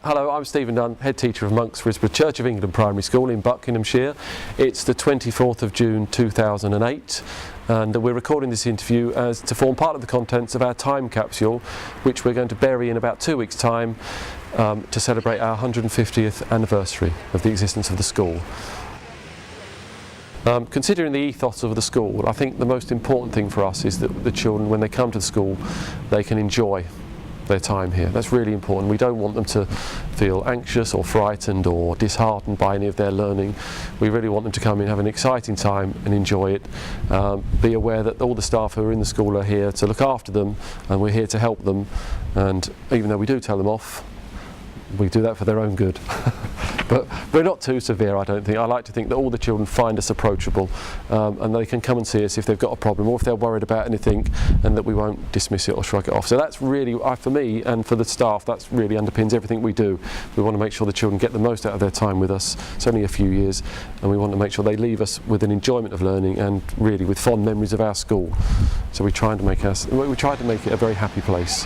Hello, I'm Stephen Dunn, Head Teacher of Monk's Risborough Church of England Primary School in Buckinghamshire. It's the 24th of June 2008 and we're recording this interview as to form part of the contents of our time capsule, which we're going to bury in about 2 weeks' time to celebrate our 150th anniversary of the existence of the school. Considering the ethos of the school, I think the most important thing for us is that the children, when they come to the school, they can enjoy their time here. That's really important. We don't want them to feel anxious or frightened or disheartened by any of their learning. We really want them to come in, have an exciting time and enjoy it. Be aware that all the staff who are in the school are here to look after them, and we're here to help them, and even though we do tell them off, we do that for their own good. But we're not too severe, I don't think. I like to think that all the children find us approachable and they can come and see us if they've got a problem or if they're worried about anything, and that we won't dismiss it or shrug it off. So that's really, for me and for the staff, that's really underpins everything we do. We want to make sure the children get the most out of their time with us. It's only a few years, and we want to make sure they leave us with an enjoyment of learning and really with fond memories of our school. So we try to make it a very happy place.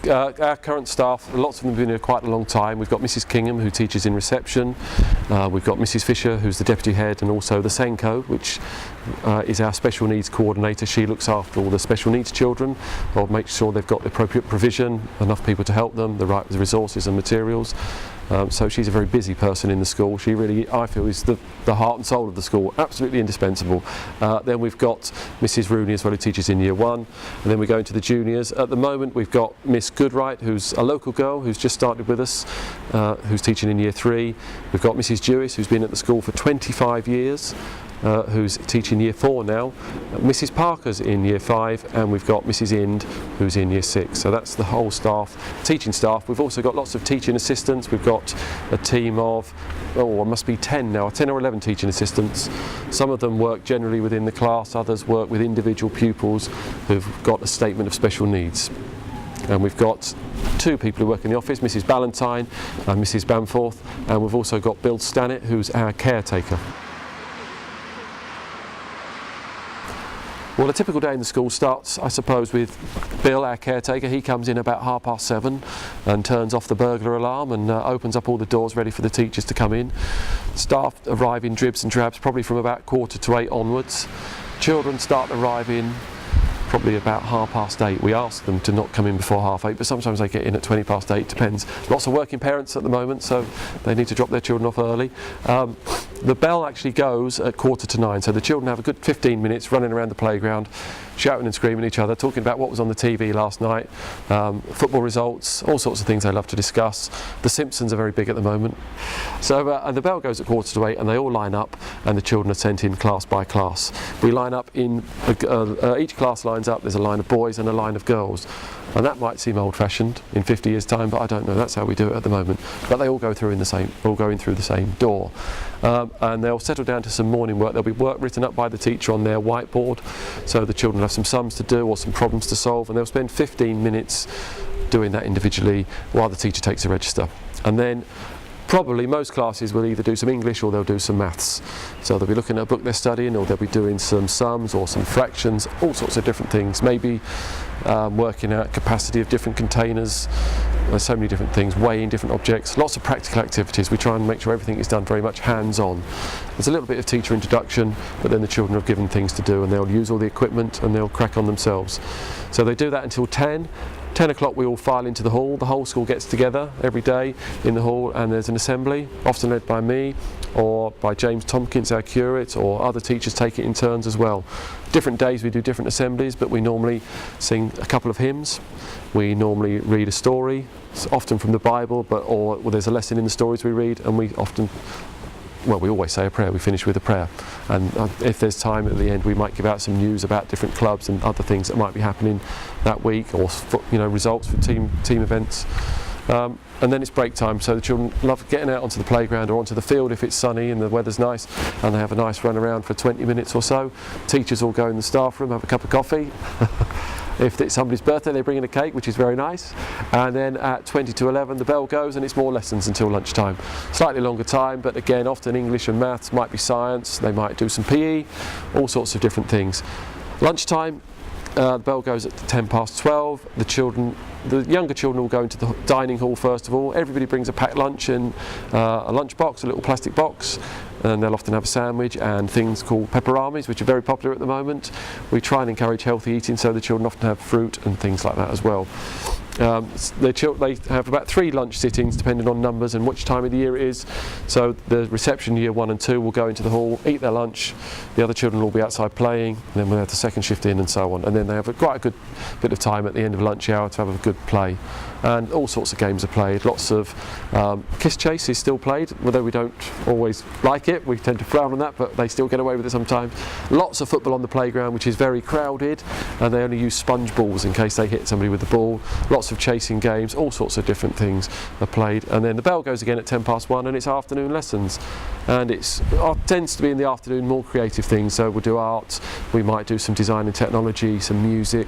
Our current staff, lots of them have been here quite a long time. We've got Mrs Kingham, who teaches in reception. We've got Mrs Fisher, who's the deputy head, and also the Senko, which is our special needs coordinator. She looks after all the special needs children, or makes sure they've got the appropriate provision, enough people to help them, the right resources and materials. So she's a very busy person in the school. She really, I feel, is the heart and soul of the school, absolutely indispensable. Then we've got Mrs Rooney as well, who teaches in Year 1, and then we go into the juniors. At the moment we've got Miss Goodright, who's a local girl who's just started with us, who's teaching in Year 3. We've got Mrs Jewis, who's been at the school for 25 years. Who's teaching Year 4 now. Mrs Parker's in Year 5, and we've got Mrs Ind, who's in Year 6. So that's the whole staff, teaching staff. We've also got lots of teaching assistants. We've got a team of, it must be 10 now, 10 or 11 teaching assistants. Some of them work generally within the class, others work with individual pupils who've got a statement of special needs. And we've got 2 people who work in the office, Mrs Ballantyne and Mrs Bamforth, and we've also got Bill Stannett, who's our caretaker. Well, a typical day in the school starts, I suppose, with Bill, our caretaker. He comes in about 7:30 and turns off the burglar alarm and opens up all the doors ready for the teachers to come in. Staff arrive in dribs and drabs, probably from about 7:45 onwards. Children start arriving probably about 8:30. We ask them to not come in before 8:30, but sometimes they get in at 8:20, depends. Lots of working parents at the moment, so they need to drop their children off early. The bell actually goes at 8:45, so the children have a good 15 minutes running around the playground, shouting and screaming at each other, talking about what was on the TV last night, football results, all sorts of things they love to discuss. The Simpsons are very big at the moment. So and the bell goes at 8:45 and they all line up, and the children are sent in class by class. We line up in, each class lines up, there's a line of boys and a line of girls. And that might seem old-fashioned in 50 years' time, but I don't know, that's how we do it at the moment. But they all go through all going through the same door. And they'll settle down to some morning work. There'll be work written up by the teacher on their whiteboard, so the children have some sums to do or some problems to solve, and they'll spend 15 minutes doing that individually while the teacher takes a register. And then probably most classes will either do some English or they'll do some maths. So they'll be looking at a book they're studying, or they'll be doing some sums or some fractions, all sorts of different things. Maybe working out capacity of different containers. There's so many different things, weighing different objects, lots of practical activities. We try and make sure everything is done very much hands-on. There's a little bit of teacher introduction, but then the children are given things to do, and they'll use all the equipment and they'll crack on themselves. So they do that until 10. 10 o'clock we all file into the hall. The whole school gets together every day in the hall, and there's an assembly, often led by me or by James Tompkins, our curate, or other teachers take it in turns as well. Different days we do different assemblies, but we normally sing a couple of hymns. We normally read a story, often from the Bible, or there's a lesson in the stories we read, and we often, well, we always say a prayer. We finish with a prayer, and if there's time at the end, we might give out some news about different clubs and other things that might be happening that week, or results for team events. And then it's break time, so the children love getting out onto the playground or onto the field if it's sunny and the weather's nice, and they have a nice run around for 20 minutes or so. Teachers all go in the staff room, have a cup of coffee. If it's somebody's birthday, they bring in a cake, which is very nice. And then at 20 to 11, the bell goes, and it's more lessons until lunchtime. Slightly longer time, but again, often English and maths, might be science, they might do some PE, all sorts of different things. Lunchtime, The bell goes at 12:10. The younger children will go into the dining hall first of all. Everybody brings a packed lunch and a lunch box, a little plastic box, and they'll often have a sandwich and things called peperamis, which are very popular at the moment. We try and encourage healthy eating, so the children often have fruit and things like that as well. They have about 3 lunch sittings depending on numbers and which time of the year it is. So the reception year 1 and 2 will go into the hall, eat their lunch, the other children will be outside playing, and then we'll have the second shift in and so on. And then they have quite a good bit of time at the end of lunch hour to have a good play. And all sorts of games are played. Lots of kiss chase is still played, although we don't always like it. We tend to frown on that, but they still get away with it sometimes. Lots of football on the playground, which is very crowded, and they only use sponge balls in case they hit somebody with the ball. Lots of chasing games, all sorts of different things are played. And then the bell goes again at 1:10, and it's afternoon lessons. And it tends to be in the afternoon more creative things. So we'll do art, we might do some design and technology, some music,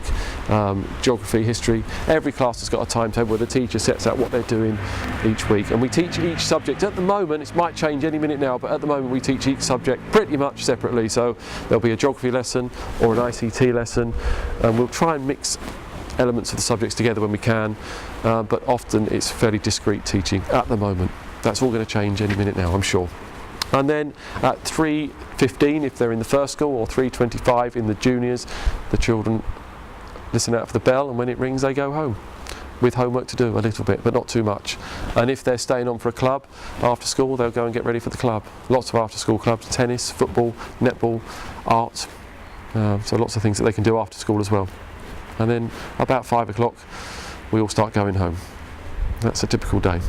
geography, history. Every class has got a timetable where the teacher sets out what they're doing each week, and we teach each subject. At the moment, it might change any minute now, but at the moment we teach each subject pretty much separately. So there'll be a geography lesson or an ICT lesson, and we'll try and mix elements of the subjects together when we can, but often it's fairly discrete teaching at the moment. That's all going to change any minute now, I'm sure. And then at 3:15 if they're in the first school, or 3:25 in the juniors, the children listen out for the bell, and when it rings they go home with homework to do a little bit, but not too much. And if they're staying on for a club after school, they'll go and get ready for the club. Lots of after school clubs: tennis, football, netball, art, so lots of things that they can do after school as well. And then about 5 o'clock we all start going home. That's a typical day.